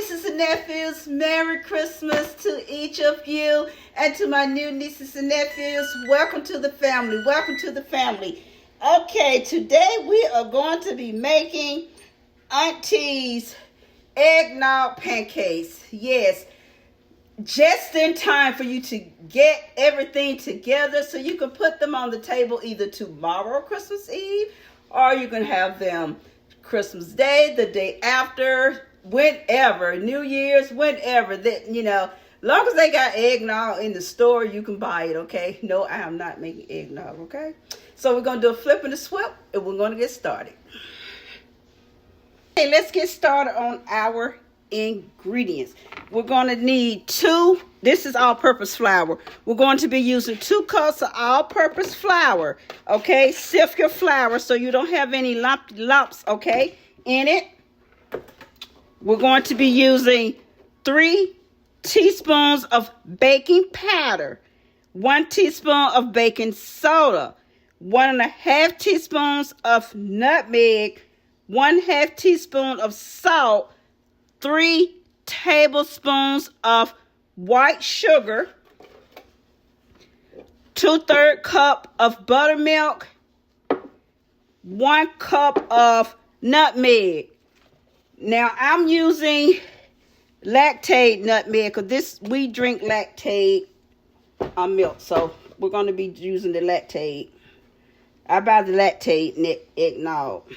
nieces and nephews, Merry Christmas to each of you. And to my new nieces and nephews, welcome to the family. Welcome to the family. Okay, today we are going to be making Auntie's eggnog pancakes. Yes, just in time for you to get everything together so you can put them on the table either tomorrow, Christmas Eve, or you can have them Christmas Day, the day after, whenever, New Year's, whenever, that, you know, long as they got eggnog in the store, you can buy it, okay? No, I am not making eggnog, okay? So we're going to do a flip and a swip, and we're going to get started. Okay, let's get started on our ingredients. We're going to need this is all-purpose flour. We're going to be using 2 cups of all-purpose flour, okay? Sift your flour so you don't have any lumps, okay, in it. We're going to be using 3 teaspoons of baking powder, 1 teaspoon of baking soda, 1.5 teaspoons of nutmeg, 1/2 teaspoon of salt, 3 tablespoons of white sugar, 2/3 cup of buttermilk, 1 cup of nutmeg. Now I'm using lactate nutmeg because we drink lactate milk, so we're going to be using the lactate. I buy the lactate eggnog.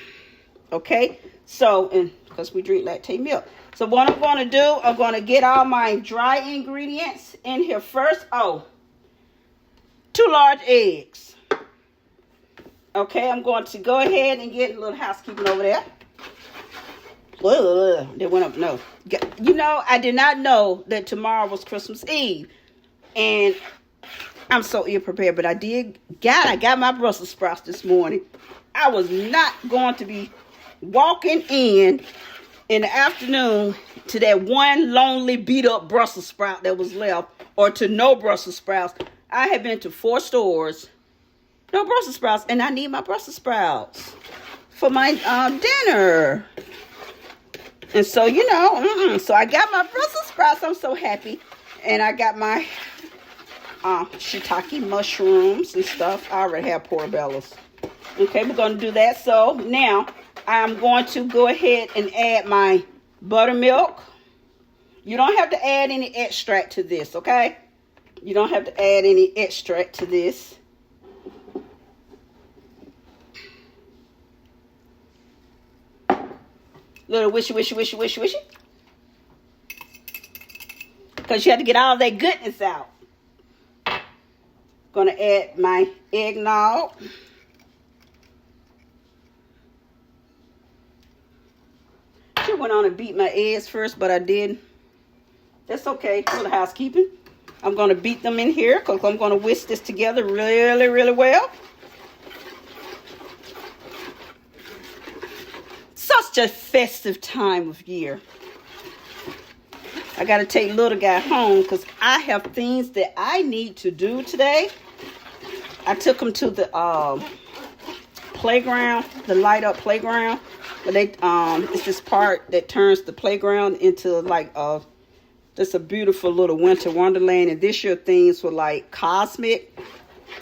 Okay, so and because we drink lactate milk. So what I'm going to do, I'm going to get all my dry ingredients in here first. 2 large eggs. Okay, I'm going to go ahead and get a little housekeeping over there. They went up. No, you know, I did not know that tomorrow was Christmas Eve, and I'm so ill prepared. But I got my Brussels sprouts this morning. I was not going to be walking in the afternoon to that one lonely beat up Brussels sprout that was left, or to no Brussels sprouts. I have been to 4 stores, no Brussels sprouts, and I need my Brussels sprouts for my dinner. And so, you know, so I got my Brussels sprouts. I'm so happy. And I got my shiitake mushrooms and stuff. I already have portobellos. Okay, we're going to do that. So now I'm going to go ahead and add my buttermilk. You don't have to add any extract to this, okay? You don't have to add any extract to this. Little wishy. Because you have to get all that goodness out. Gonna add my eggnog. I went on and beat my eggs first, but I didn't. That's okay. A little housekeeping. I'm going to beat them in here because I'm going to whisk this together really, really well. Such a festive time of year. I got to take little guy home because I have things that I need to do today. I took him to the playground, the light up playground. But it's this part that turns the playground into like just a beautiful little winter wonderland. And this year things were like cosmic.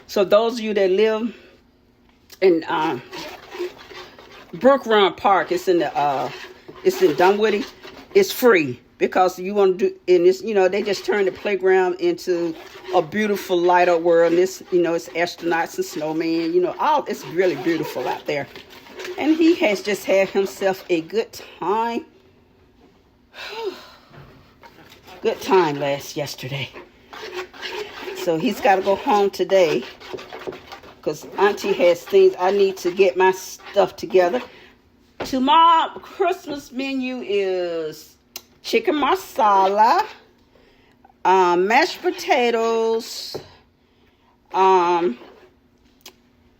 So those of you that live in Brook Run Park, it's in Dunwoody. It's free because you want to do. And it's, you know, they just turned the playground into a beautiful light up world. And this, you know, it's astronauts and snowmen. You know, it's really beautiful out there. And he has just had himself a good time. Good time yesterday. So he's got to go home today. Because Auntie has things. I need to get my stuff together. Tomorrow, Christmas menu is chicken masala, mashed potatoes,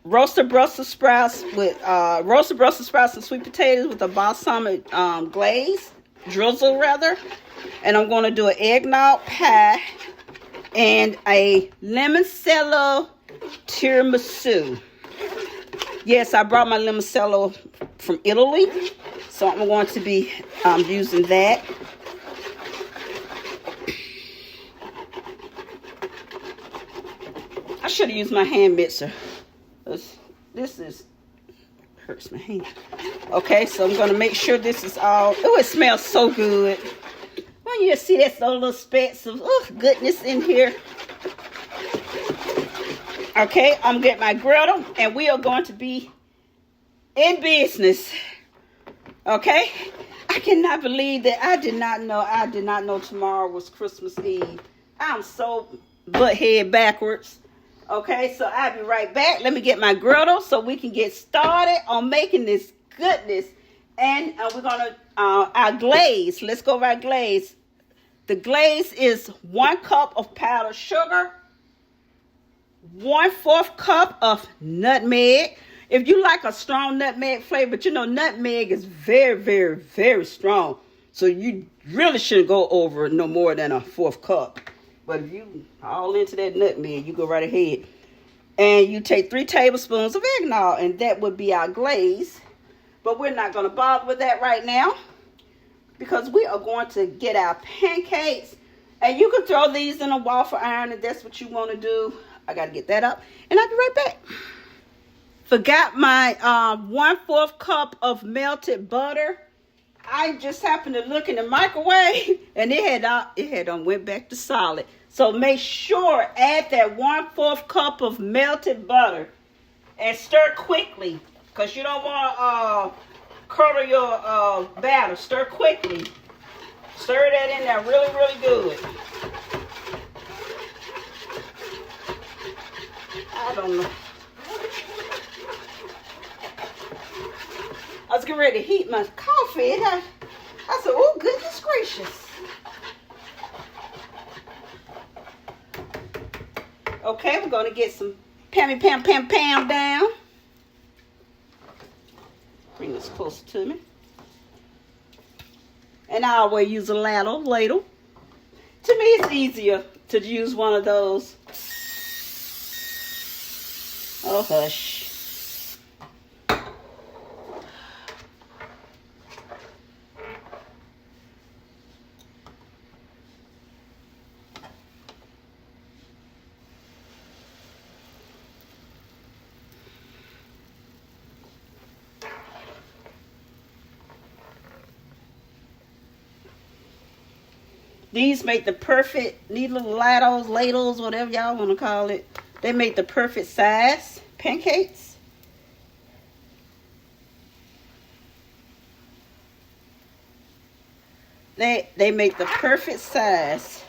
roasted Brussels sprouts and sweet potatoes with a balsamic glaze, drizzle rather. And I'm going to do an eggnog pie and a limoncello tiramisu. Yes, I brought my limoncello from Italy, so I'm going to be using that. should have used my hand mixer. This hurts my hand. Okay, so I'm gonna make sure this is all. Oh, it smells so good. Well, you see that's those little specks of goodness in here. Okay, I'm getting my griddle, and we are going to be in business. Okay, I cannot believe that I did not know tomorrow was Christmas Eve. I'm so butthead backwards. Okay, so I'll be right back. Let me get my griddle so we can get started on making this goodness. And we're gonna our glaze. Let's go over our glaze. The glaze is 1 cup of powdered sugar, 1/4 cup of nutmeg. If you like a strong nutmeg flavor, but you know nutmeg is very, very, very strong. So you really shouldn't go over no more than a 1/4 cup. But if you all into that nutmeg, you go right ahead. And you take 3 tablespoons of eggnog, and that would be our glaze. But we're not going to bother with that right now, because we are going to get our pancakes. And you can throw these in a waffle iron if that's what you want to do. I got to get that up, and I'll be right back. Forgot my 1/4 cup of melted butter. I just happened to look in the microwave, and it had went back to solid. So make sure add that 1/4 cup of melted butter and stir quickly, because you don't want to curdle your batter. Stir quickly. Stir that in there really, really good. I don't know. I was getting ready to heat my coffee. I said, oh, goodness gracious. Okay, we're going to get some pam down. Bring this closer to me. And I always use a ladle. To me, it's easier to use one of those. Oh, hush. These make the perfect, these little ladles, whatever y'all want to call it. They make the perfect size pancakes. They make the perfect size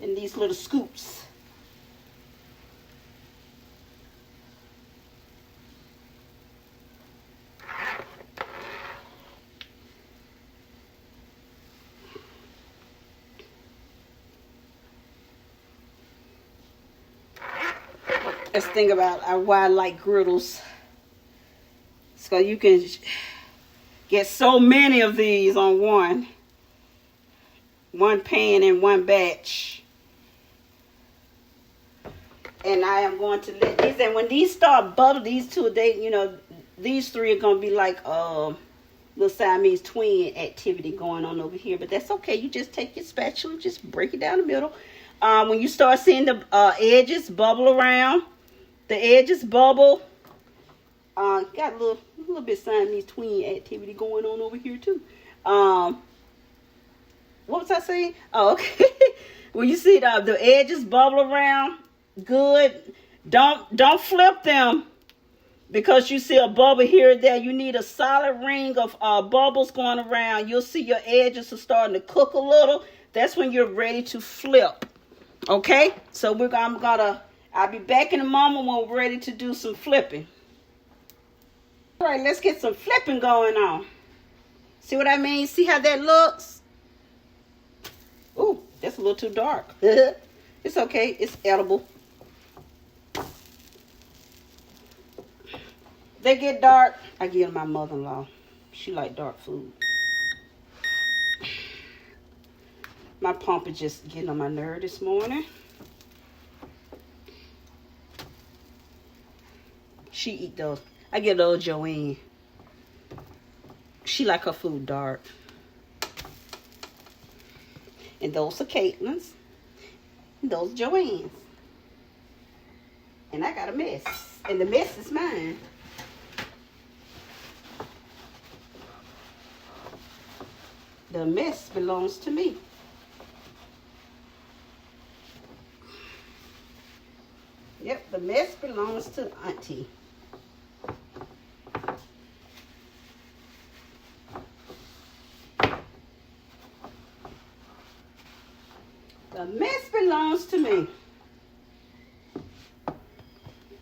in these little scoops. Let's think about why I like griddles. So you can get so many of these on one pan in one batch. And I am going to let these, and when these start bubbling, these two, these 3 are going to be like little Siamese twin activity going on over here. But that's okay. You just take your spatula, just break it down the middle. When you start seeing the edges bubble around, the edges bubble. Got a little bit Siamese twin activity going on over here too. What was I saying? Oh, okay. When you see the edges bubble around, good. Don't flip them, because you see a bubble here or there. You need a solid ring of bubbles going around. You'll see your edges are starting to cook a little. That's when you're ready to flip. Okay, so I'll be back in a moment when we're ready to do some flipping. All right, let's get some flipping going on. See what I mean? See how that looks? Ooh, that's a little too dark. It's okay. It's edible. They get dark. I give them my mother-in-law. She like dark food. My pump is just getting on my nerve this morning. She eat those. I get those Joanne. She like her food dark. And those are Caitlin's. And those are Joanne's. And I got a mess. And the mess is mine. The mess belongs to me. Yep, the mess belongs to Auntie. The mess belongs to me.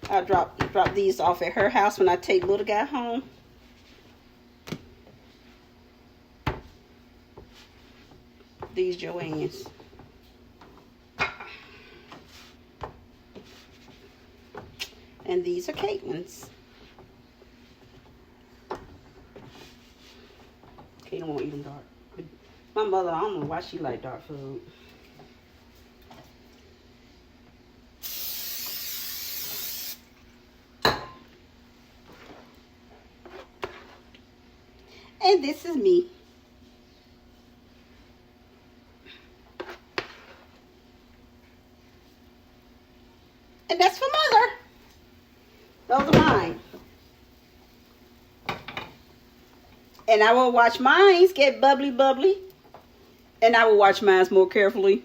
I drop these off at her house when I take little guy home. These Joanne's. And these are Caitlin's. Caitlin won't eat them dark. My mother, I don't know why she like dark food. And this is me. And that's for Mother. Those are mine. And I will watch mine get bubbly, bubbly. And I will watch mine more carefully.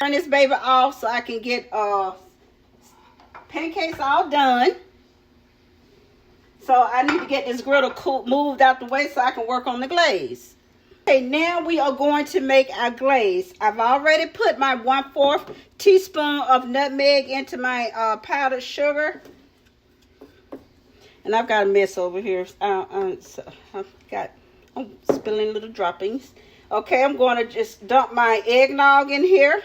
Turn this baby off so I can get pancakes all done. So I need to get this griddle moved out the way so I can work on the glaze. Okay, now we are going to make our glaze. I've already put my 1/4 teaspoon of nutmeg into my powdered sugar. And I've got a mess over here. I'm spilling little droppings. Okay, I'm going to just dump my eggnog in here.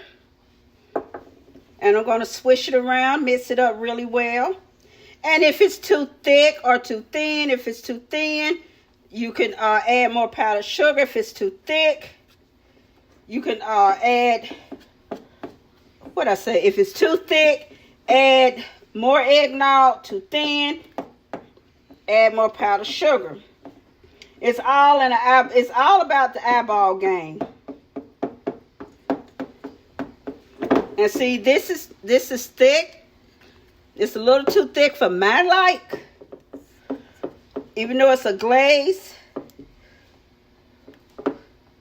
And I'm going to swish it around, mix it up really well. And if it's too thick or too thin, if it's too thin, you can add more powdered sugar. If it's too thick, you can add, if it's too thick, add more eggnog. Too thin, add more powdered sugar. It's all about the eyeball game. And see, this is thick. It's a little too thick for my like. Even though it's a glaze,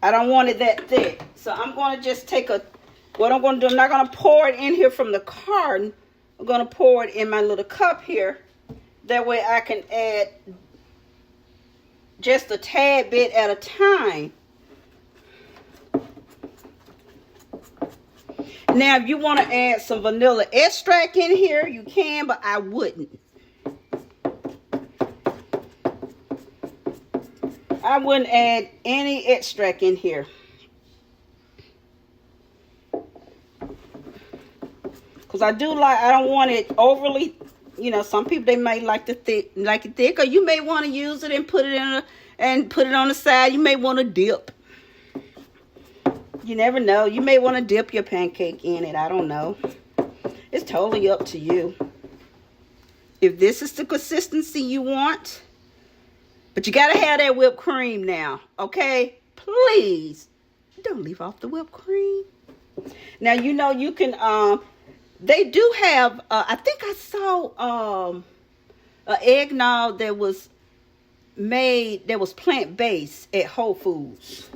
I don't want it that thick. So I'm going to just take what I'm going to do, I'm not going to pour it in here from the carton. I'm going to pour it in my little cup here. That way I can add just a tad bit at a time. Now, if you want to add some vanilla extract in here, you can, but I wouldn't. I wouldn't add any extract in here. Because I don't want it overly, some people, they may like it thick, or you may want to use it and put it on the side. You may want to dip. You never know. You may want to dip your pancake in it. I don't know. It's totally up to you. If this is the consistency you want. But you got to have that whipped cream now. Okay? Please. Don't leave off the whipped cream. Now, you can, they do have, I think I saw an eggnog that was plant-based at Whole Foods.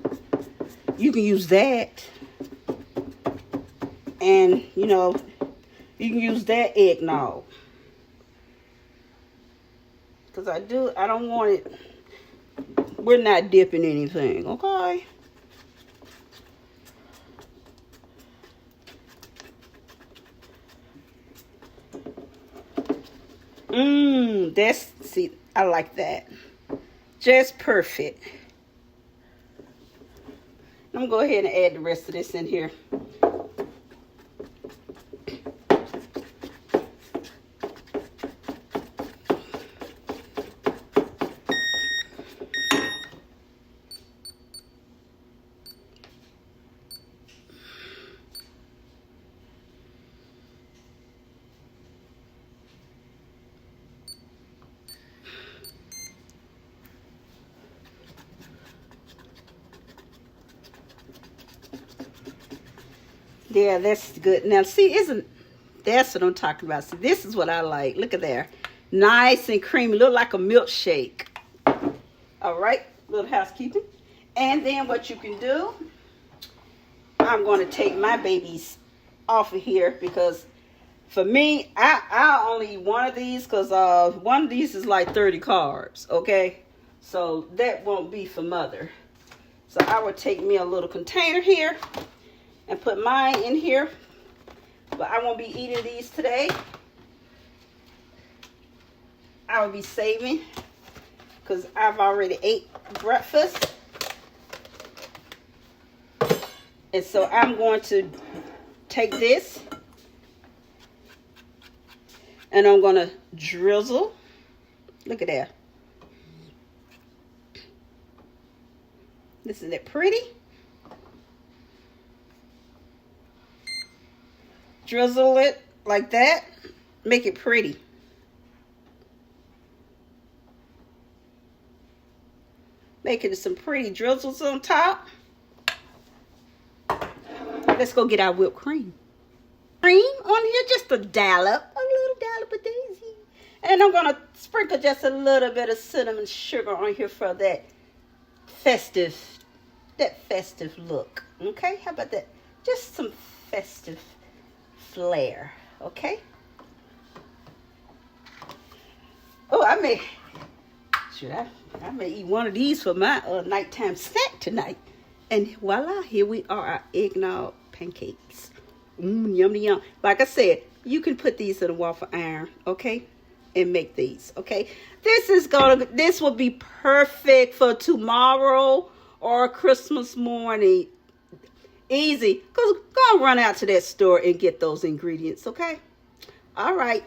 You can use that. And, you can use that eggnog. Because I don't want it, we're not dipping anything, okay? I like that. Just perfect. I'm going to go ahead and add the rest of this in here. Yeah, that's good. Now, see, that's what I'm talking about. See, this is what I like. Look at there. Nice and creamy. Look like a milkshake. All right, little housekeeping. And then what you can do, I'm going to take my babies off of here because for me, I only eat one of these because one of these is like 30 carbs, okay? So that won't be for mother. So I will take me a little container here and put mine in here. But I won't be eating these today. I will be saving because I've already ate breakfast. And so I'm going to take this and I'm going to drizzle. Look at that. Isn't it pretty? Drizzle it like that. Make it pretty. Making some pretty drizzles on top. Let's go get our whipped cream. Cream on here, just a dollop. A little dollop of daisy. And I'm going to sprinkle just a little bit of cinnamon sugar on here for that festive look. Okay, how about that? Just some festive flair. Okay. Oh, I may eat one of these for my nighttime snack tonight. And voila, here we are, our eggnog pancakes. Yummy, yum. Like I said, you can put these in a waffle iron, okay? And make these, okay? This will be perfect for tomorrow or Christmas morning. Easy. Go run out to that store and get those ingredients, okay? All right.